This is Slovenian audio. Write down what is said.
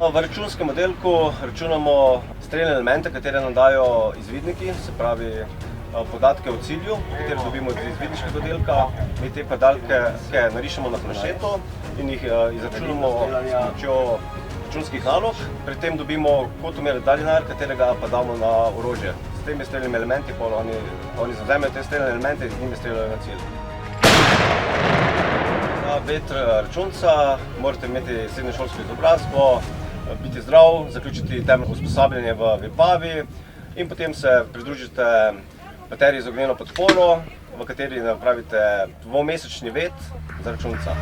V računskem oddelku računamo strelne elemente, katere nam dajo izvidniki, se pravi podatke o cilju, katere dobimo iz izvidniškega oddelka. Mi te padalke narišemo na planšeto in jih izračunamo s pomočjo računskih nalog. Pri tem dobimo kvotomer daljinar, katerega pa damo na orožje. S temi strelnimi elementi pa oni zavzamejo te strelne elemente in z njimi streljajo na cilj. Za bet računca morate imeti srednješolsko izobrazbo, biti zdrav, zaključiti temeljno usposabljanje v Vipavi in potem se pridružite bateriji z ognjeno podporo, v kateri napravite dvomesečni vet za računca.